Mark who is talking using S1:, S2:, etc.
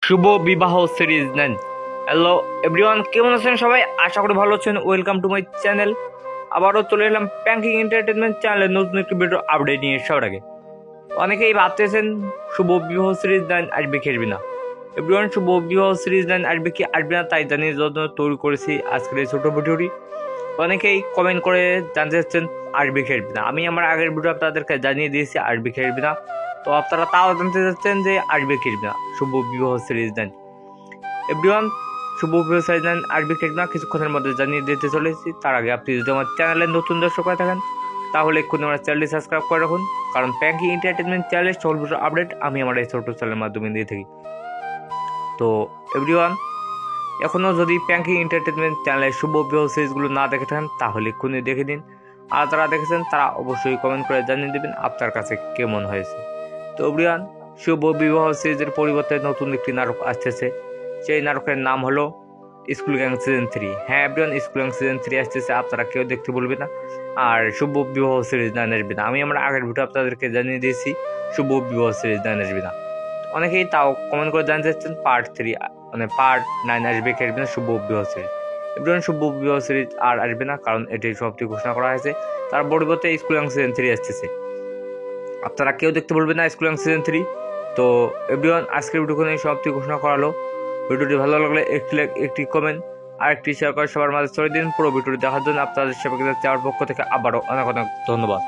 S1: শুভ বিবাহ সিরিজ নেন। Hello everyone, কেমন আছেন সবাই? আশা করি ভালো আছেন। Welcome to my channel. আবারও চলে এলাম প্যাঙ্কিং এন্টারটেনমেন্ট চ্যানেলে নতুন একটি ভিডিও আপডেট নিয়ে সবার আগে। অনেকেই ভাবতেছেন শুভ বিবাহ সিরিজ নেন আসবে কি আসবে না। এভরিওয়ান, শুভ বিবাহ সিরিজ নেন আসবে কি আসবে না তাই জানিয়ে জন্য তৈরি করেছি আজকের এই ছোট ভিডিওটি। অনেকেই কমেন্ট করে জানতে চাচ্ছেন আসবে কি আসবে না। আমি আমার আগের ভিডিও আপনাদেরকে জানিয়ে দিয়েছি আসবে কি আসবে না, তো আপনারা তাও জানতে চাচ্ছেন যে আসবে কি আসবে না শুভ বিবাহ সিরিজ নেন। এভরিওয়ান, শুভ বিবাহ সিরিজ নেন আসবে কি আসবে না কিছুক্ষণের মধ্যে জানিয়ে দিতে চলেছি। তার আগে আপনি যদি আমার চ্যানেলে নতুন দর্শক হয়ে থাকেন তাহলে এক্ষুনি আমার চ্যানেলটি সাবস্ক্রাইব করে রাখুন, কারণ প্যাঙ্কিং এন্টারটেনমেন্ট চ্যানেলের সকল ভিডিও আপডেট আমি আমার এই ছোট চ্যানেলের মাধ্যমে দিয়ে থাকি। তো এভরিওয়ান, এখনও যদি প্যাঙ্কিং এন্টারটেনমেন্ট চ্যানেলের শুভ বিবাহ সিরিজগুলো না দেখে থাকেন তাহলে এক্ষুনি দেখে দিন। আর যারা দেখেছেন তারা অবশ্যই কমেন্ট করে জানিয়ে দেবেন আপনার কাছে কেমন হয়েছে। তো এভরিওয়ান, শুভ বিবাহ সিরিজের পরিবর্তে নতুন একটি নাটক আসতেছে। সেই নাটকের নাম হলো স্কুল গ্যাং সিজন 3। হ্যাঁ এভরিওয়ান, স্কুল গ্যাং সিজন 3 আসতেছে, আপনারা কেউ দেখতে বলবে না। আর শুভ বিবাহ সিরিজ না আসবে না, আমি আমার আগের ভিডিও আপনাদেরকে জানিয়ে দিয়েছি শুভ বিবাহ সিরিজ না আসবে না। অনেকেই তাও কমেন্ট করে জানতে চাচ্ছেন পার্ট 3 মানে পার্ট 9 আসবে কি আসবে না শুভ বিবাহ সিরিজ। এভরিওয়ান, শুভ বিবাহ সিরিজ আর আসবে না, কারণ এটি সবটি ঘোষণা করা হয়েছে। তার পরিবর্তে স্কুল গ্যাং সিজন 3 আসতেছে, আপনারা কেউ দেখতে বলবেন না স্কুল গ্যাং সিজন 3। তো এভরিওয়ান, আজকের ভিডিওখানে সমাপ্তি ঘোষণা করা হলো। ভিডিওটি ভালো লাগলে একটি লাইক, একটি কমেন্ট আর একটি শেয়ার করে সবার মাঝে ছড়িয়ে দিন। পুরো ভিডিওটি দেখার জন্য আপনাদের সবাইকে আমার পক্ষ থেকে আবারও অনেক অনেক ধন্যবাদ।